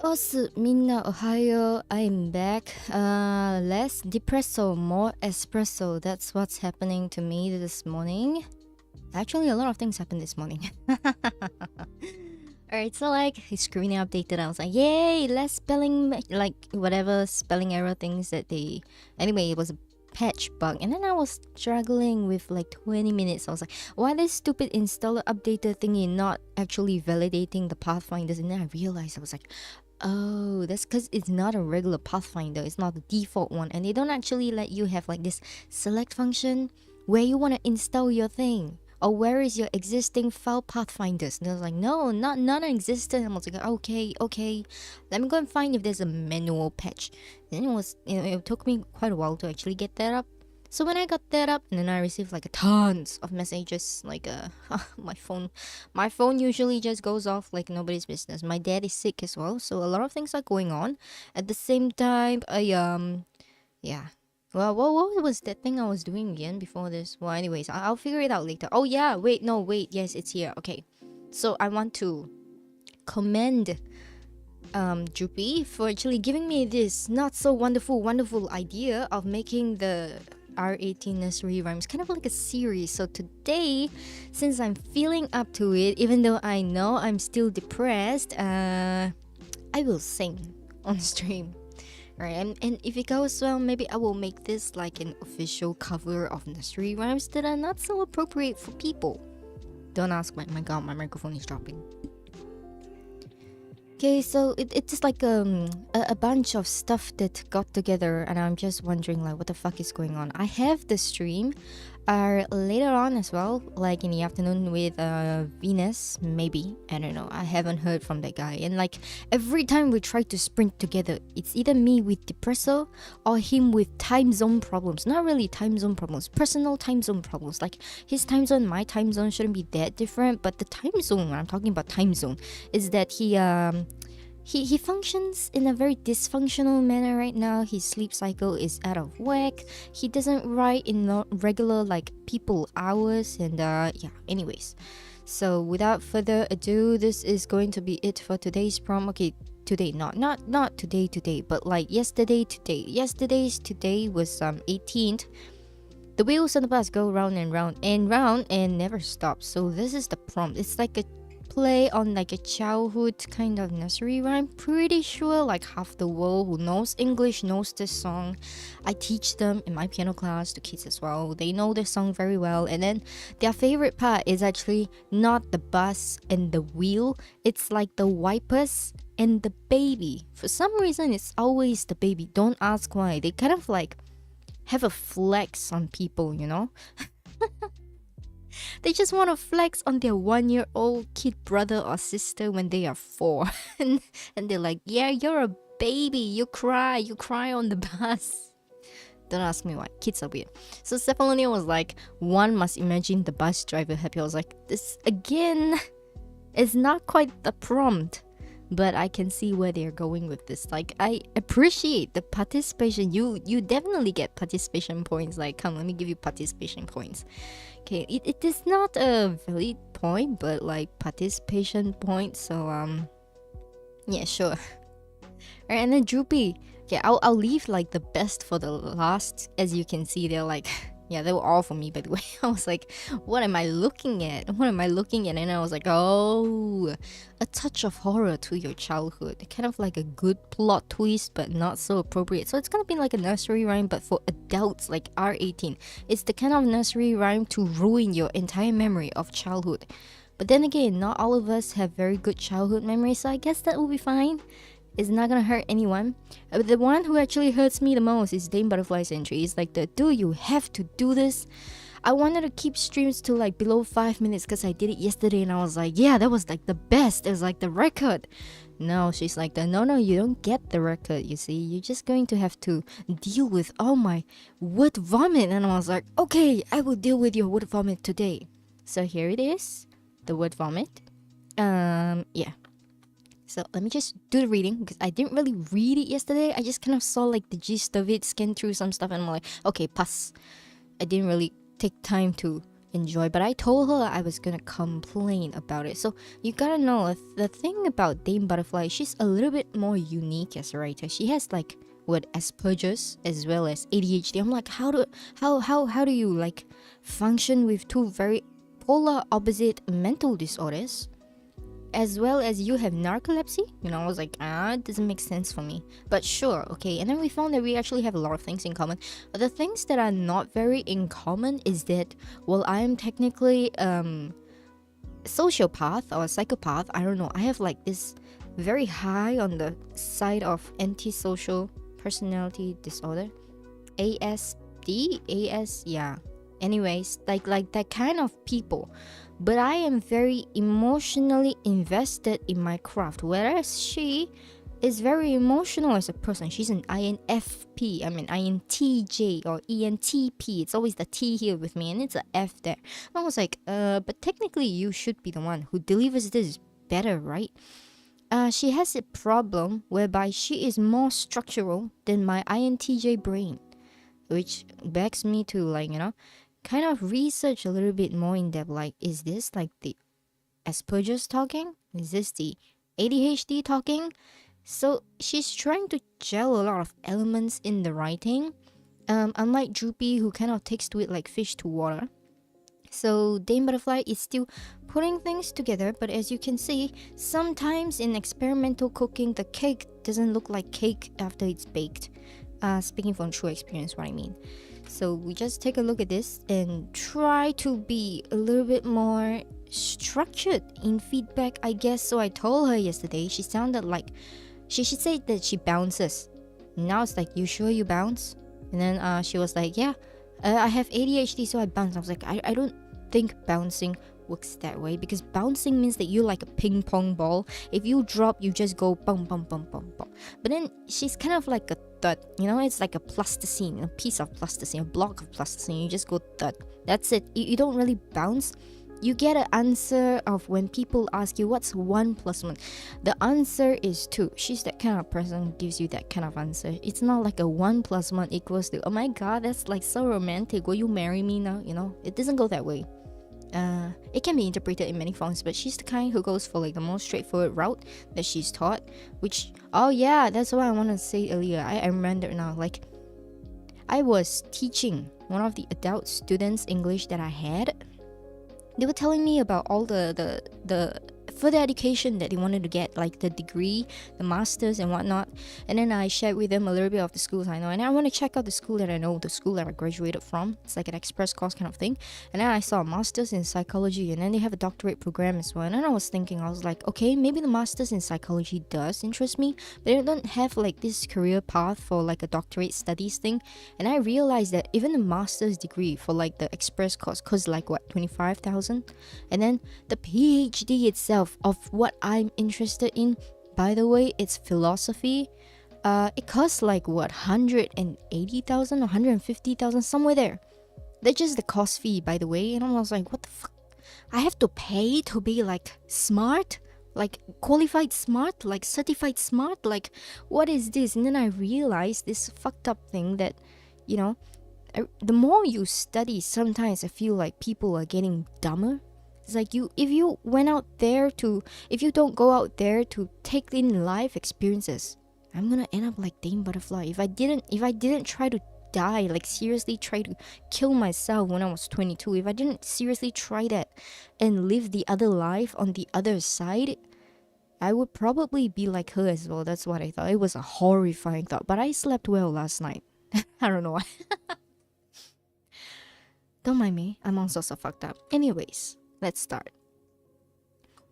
Osu minna ohayo, I'm back. Less depresso, more espresso. That's what's happening to me this morning. Actually, a lot of things happened this morning. Alright, so like his screen updated. I was like, yay, less spelling, like whatever spelling error things that they. Anyway, it was a patch bug, and then I was struggling with like 20 minutes. I was like, why this stupid installer updater thingy not actually validating the pathfinders? And then I realized I was like, oh, that's because it's not a regular pathfinder. It's not the default one, and they don't actually let you have like this select function where you want to install your thing. Or where is your existing file pathfinders? And I was like, no, not non-existent. I was like, okay, let me go and find if there's a manual patch. Then it took me quite a while to actually get that up. So when I got that up, and then I received like tons of messages, like my phone usually just goes off like nobody's business. My dad is sick as well, so a lot of things are going on at the same time. Yeah. Well, what was that thing I was doing again before this? Well, anyways, I'll figure it out later. Oh yeah, wait, yes, it's here. Okay, so I want to commend Droopy for actually giving me this not so wonderful idea of making the R18 nursery rhymes kind of like a series. So today, since I'm feeling up to it, even though I know I'm still depressed, I will sing on stream. Right, and if it goes well, maybe I will make this like an official cover of nursery rhymes that are not so appropriate for people. Don't ask my god, my microphone is dropping. Okay, so it's just like a bunch of stuff that got together, and I'm just wondering like what the fuck is going on. I have the stream later on as well, like in the afternoon with Venus, maybe. I don't know. I haven't heard from that guy. And like every time we try to sprint together, it's either me with depresso or him with time zone problems. Not really time zone problems, personal time zone problems. Like his time zone, my time zone shouldn't be that different, but the time zone, when I'm talking about time zone, is that he functions in a very dysfunctional manner right now. His sleep cycle is out of whack. He doesn't write in regular like people hours, and yeah, anyways. So without further ado, this is going to be it for today's prom. Okay, today, not today, but like yesterday today. Yesterday's today was 18th. The wheels on the bus go round and round and round and never stop. So this is the prompt. It's like a play on like a childhood kind of nursery rhyme. Pretty sure like half the world who knows English knows this song. I teach them in my piano class to kids as well. They know this song very well, and then their favorite part is actually not the bus and the wheel. It's like the wipers and the baby. For some reason it's always the baby. Don't ask why. They kind of like have a flex on people, you know. They just want to flex on their 1-year-old kid brother or sister when they are 4. and they're like, yeah, you're a baby. You cry on the bus. Don't ask me why. Kids are weird. So Cephalonia was like, one must imagine the bus driver happy. I was like, this again is not quite the prompt. But I can see where they're going with this. Like, I appreciate the participation. You definitely get participation points. Like, come, let me give you participation points. Okay, it is not a valid point, but like participation points. So yeah, sure. Alright, and then Droopy. Yeah, I'll leave like the best for the last. As you can see, they're like, yeah, they were all for me, by the way. I was like, what am I looking at? And I was like, oh, a touch of horror to your childhood. Kind of like a good plot twist, but not so appropriate. So it's gonna be like a nursery rhyme, but for adults, like R18. It's the kind of nursery rhyme to ruin your entire memory of childhood. But then again, not all of us have very good childhood memories, so I guess that will be fine. It's not gonna hurt anyone. The one who actually hurts me the most is Dame Butterfly's entry. It's like do you have to do this? I wanted to keep streams to like below 5 minutes because I did it yesterday, and I was like, yeah, that was like the best. It was like the record. No, she's like, no, you don't get the record, you see. You're just going to have to deal with all my word vomit. And I was like, okay, I will deal with your word vomit today. So here it is, the word vomit. Yeah. So let me just do the reading, because I didn't really read it yesterday. I just kind of saw like the gist of it, scanned through some stuff, and I'm like, okay, pass. I didn't really take time to enjoy. But I told her I was gonna complain about it. So you gotta know the thing about Dame Butterfly, she's a little bit more unique as a writer. She has like Asperger's as well as ADHD. I'm like, how do you like function with two very polar opposite mental disorders, as well as you have narcolepsy? I was like, it doesn't make sense for me. But sure, okay. And then we found that we actually have a lot of things in common. The things that are not very in common is that, well, I am technically sociopath or psychopath. I don't know. I have like this very high on the side of antisocial personality disorder, yeah. Anyways, like that kind of people. But I am very emotionally invested in my craft, whereas she is very emotional as a person. She's an INFP, INTJ or ENTP. It's always the T here with me, and it's a F there. I was like, but technically you should be the one who delivers this better, right? She has a problem whereby she is more structural than my INTJ brain, which begs me to kind of research a little bit more in depth. Like, is this like the Asperger's talking? Is this the ADHD talking? So she's trying to gel a lot of elements in the writing, unlike Droopy, who kind of takes to it like fish to water. So Dame Butterfly is still putting things together, but as you can see, sometimes in experimental cooking, the cake doesn't look like cake after it's baked. Speaking from true experience, what I mean. So we just take a look at this and try to be a little bit more structured in feedback, I guess. So I told her yesterday, she sounded like she said that she bounces. Now it's like, you sure you bounce? And then she was like, yeah, I have ADHD, so I bounce. I was like, I don't think bouncing works that way, because bouncing means that you're like a ping pong ball. If you drop, you just go bum bum bum bum bum. But then she's kind of like a thud, it's like a plasticine, a piece of plasticine, a block of plasticine. You just go thud. That's it. You don't really bounce. You get an answer of when people ask you what's 1 + 1. The answer is 2. She's that kind of person who gives you that kind of answer. It's not like a 1 + 1 equals to, oh my god, that's like so romantic, will you marry me now? It doesn't go that way. It can be interpreted in many forms, but she's the kind who goes for like the most straightforward route that she's taught, which, oh yeah, that's what I want to say earlier. I remember now, like, I was teaching one of the adult students English that I had. They were telling me about all the further education that they wanted to get, like the degree, the masters and whatnot. And then I shared with them a little bit of the schools I know, and I want to check out the school that I know, the school that I graduated from. It's like an express course kind of thing. And then I saw a master's in psychology, and then they have a doctorate program as well. And then I was thinking, I was like, okay, maybe the master's in psychology does interest me, but they don't have like this career path for like a doctorate studies thing. And I realized that even the master's degree for like the express course costs like what, 25,000, and then the PhD itself of what I'm interested in, by the way, it's philosophy. It costs like what, 180,000 or 150,000, somewhere there. That's just the cost fee, by the way. And I was like, what the fuck? I have to pay to be like smart, like qualified smart, like certified smart, like what is this? And then I realized this fucked up thing that, the more you study, sometimes I feel like people are getting dumber. It's like if you don't go out there to take in life experiences, I'm gonna end up like Dame Butterfly. If I didn't try to die, like seriously try to kill myself when I was 22, if I didn't seriously try that and live the other life on the other side, I would probably be like her as well. That's what I thought. It was a horrifying thought, but I slept well last night. I don't know why. Don't mind me, I'm also so fucked up. Anyways, let's start.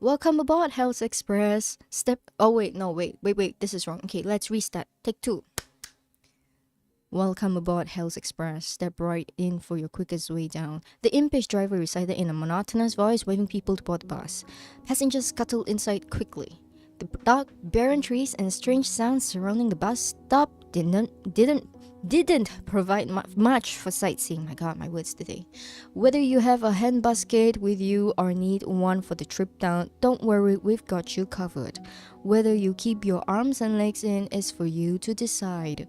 Welcome aboard, Health Express. Wait, this is wrong. Okay, let's restart. Take 2. Welcome aboard, Health Express. Step right in for your quickest way down. The impish driver recited in a monotonous voice, waving people to board the bus. Passengers scuttled inside quickly. The dark, barren trees and strange sounds surrounding the bus stop didn't provide much for sightseeing. My god, my words today. Whether you have a handbasket with you or need one for the trip down, don't worry, we've got you covered. Whether you keep your arms and legs in is for you to decide.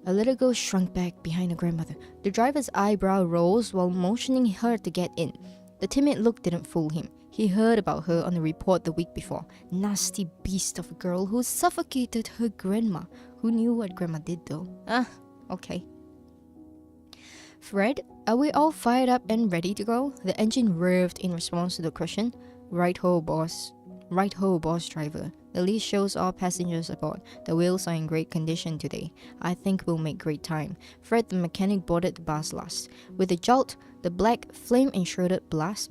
A little girl shrunk back behind her grandmother. The driver's eyebrow rose while motioning her to get in. The timid look didn't fool him. He heard about her on the report the week before. Nasty beast of a girl who suffocated her grandma. Who knew what grandma did though? Okay. Fred, are we all fired up and ready to go? The engine revved in response to the question. Right ho, boss. Right ho, boss driver. The list shows all passengers aboard. The wheels are in great condition today. I think we'll make great time. Fred the mechanic boarded the bus last. With a jolt, the black flame-enshrouded bus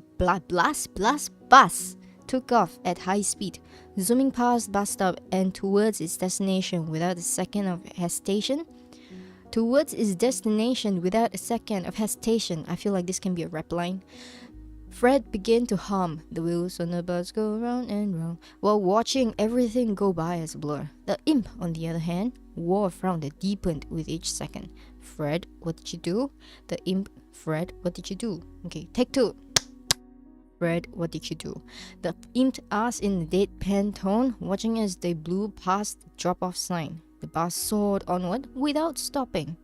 took off at high speed, zooming past bus stop and towards its destination without a second of hesitation. I feel like this can be a rap line. Fred began to hum. The wheels on the bus go round and round, while watching everything go by as a blur. The imp, on the other hand, wore a frown that deepened with each second. Fred, what did you do? The imp, Fred, what did you do? Okay, take two. Fred, what did you do? The imp asked in a deadpan tone, watching as they blew past the drop-off sign. The bus soared onward without stopping.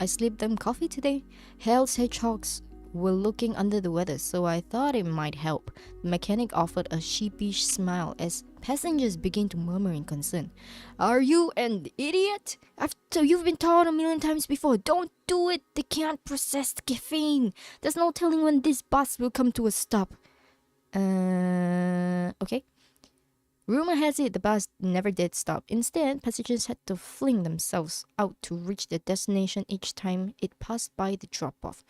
I slipped them coffee today. Hell's hedgehogs were looking under the weather, so I thought it might help. The mechanic offered a sheepish smile as passengers began to murmur in concern. Are you an idiot? After you've been told 1,000,000 times before, don't do it. They can't process the caffeine. There's no telling when this bus will come to a stop. Okay. Rumor has it the bus never did stop. Instead, passengers had to fling themselves out to reach their destination each time it passed by the drop-off.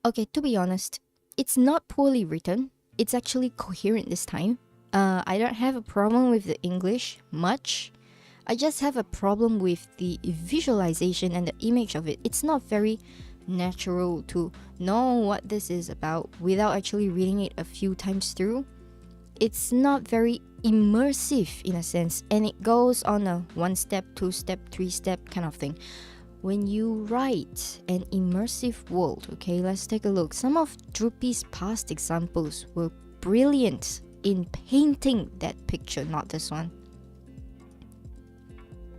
Okay, to be honest, it's not poorly written. It's actually coherent this time. I don't have a problem with the English much. I just have a problem with the visualization and the image of it. It's not very natural to know what this is about without actually reading it a few times through. It's not very immersive in a sense, and it goes on a 1-step, 2-step, 3-step kind of thing. When you write an immersive world, okay, let's take a look. Some of Droopy's past examples were brilliant in painting that picture. Not this one.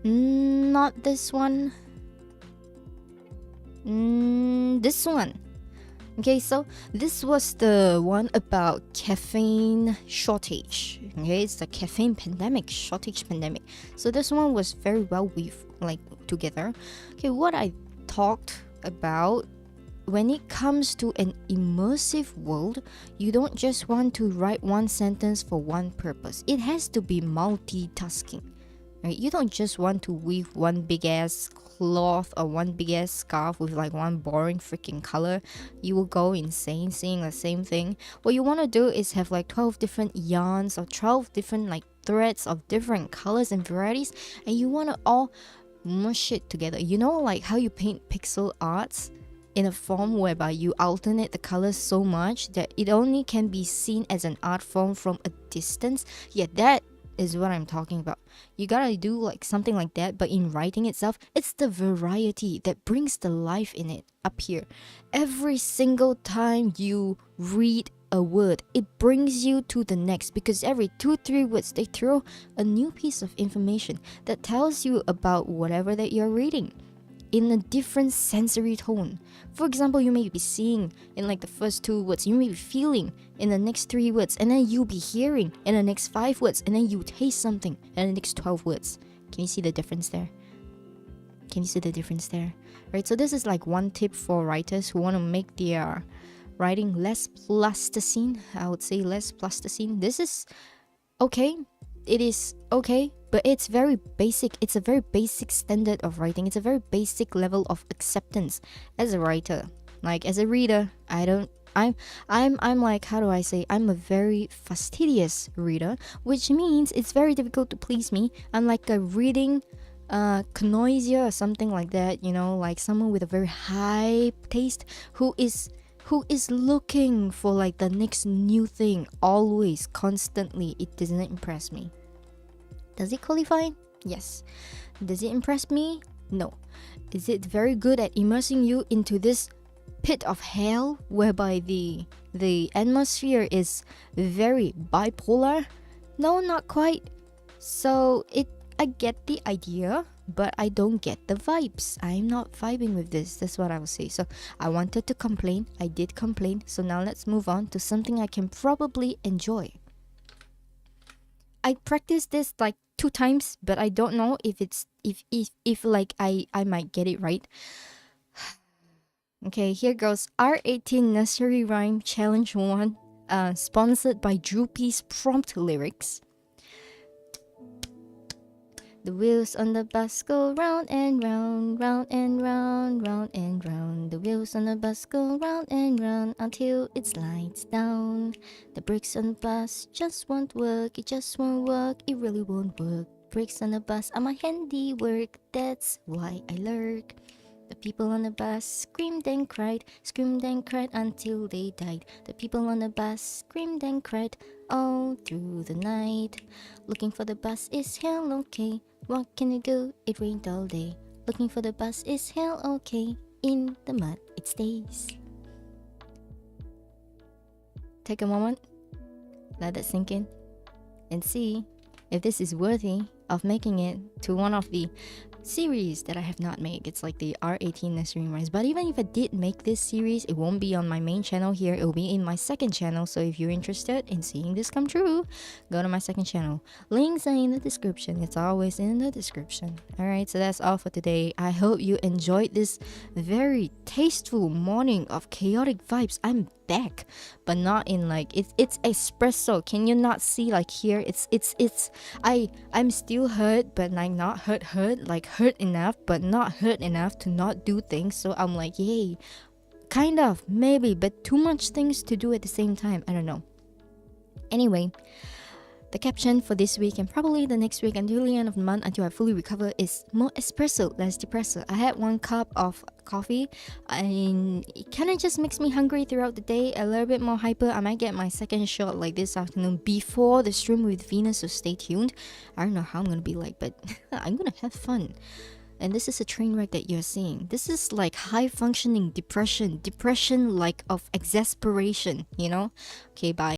Not this one. This one. Okay, so this was the one about caffeine shortage. Okay, it's the caffeine pandemic, shortage pandemic. So this one was very well together. Okay, what I talked about when it comes to an immersive world, you don't just want to write one sentence for one purpose. It has to be multitasking. Right? You don't just want to weave one big ass cloth or one big ass scarf with like one boring freaking color. You will go insane seeing the same thing. What you want to do is have like 12 different yarns or 12 different like threads of different colors and varieties, and you want to all mush it together. You know, like how you paint pixel arts in a form whereby you alternate the colors so much that it only can be seen as an art form from a distance. Yeah, that is what I'm talking about. You gotta do like something like that, but in writing itself, it's the variety that brings the life in it up here. Every single time you read a word, it brings you to the next, because every 2-3 words they throw a new piece of information that tells you about whatever that you're reading in a different sensory tone. For example, you may be seeing in like the first 2 words, you may be feeling in the next 3 words, and then you'll be hearing in the next 5 words, and then you taste something in the next 12 words. Can you see the difference there? Right, so this is like one tip for writers who want to make their writing less plasticine. I would say less plasticine. This is okay. It is okay, but it's very basic. It's a very basic standard of writing. It's a very basic level of acceptance as a writer. Like as a reader, I'm like, how do I say? I'm a very fastidious reader, which means it's very difficult to please me. I'm like a reading connoisseur or something like that, you know, like someone with a very high taste who is looking for like the next new thing always, constantly. It doesn't impress me. Does it qualify? Yes. Does it impress me? No. Is it very good at immersing you into this pit of hell whereby the atmosphere is very bipolar? No, not quite. So I get the idea, but I don't get the vibes. I'm not vibing with this. That's what I will say. So I wanted to complain. I did complain. So now let's move on to something I can probably enjoy. I practiced this like 2 times, but I don't know if it's if like I might get it right. Okay, here goes. R18 Nursery Rhyme Challenge 1, sponsored by Droopy's prompt lyrics. The wheels on the bus go round and round, round and round, round and round. The wheels on the bus go round and round until it slides down. The brakes on the bus just won't work, it just won't work, it really won't work. Brakes on the bus are my handiwork, that's why I lurk. The people on the bus screamed and cried until they died. The people on the bus screamed and cried all through the night. Looking for the bus is hell okay. What can you do? It rained all day. Looking for the bus is hell okay. In the mud it stays. Take a moment, let that sink in, and see if this is worthy of making it to one of the series that I have not made. It's like the R18 Nursery Rhymes. But even if I did make this series, it won't be on my main channel here. It will be in my second channel. So if you're interested in seeing this come true, go to my second channel. Links are in the description. It's always in the description. Alright, so that's all for today. I hope you enjoyed this very tasteful morning of chaotic vibes. I'm back, but not in like it's espresso. Can you not see like here? I'm still hurt, but like not hurt, like hurt enough, but not hurt enough to not do things. So I'm like, yay, kind of, maybe, but too much things to do at the same time. I don't know. Anyway, the caption for this week and probably the next week until the end of the month until I fully recover is more espresso, less depresso. I had 1 cup of coffee and it kind of just makes me hungry throughout the day, a little bit more hyper. I might get my second shot like this afternoon before the stream with Venus, so stay tuned. I don't know how I'm gonna be like, but I'm gonna have fun. And this is a train wreck that you're seeing. This is like high functioning depression like of exasperation, you know? Okay, bye.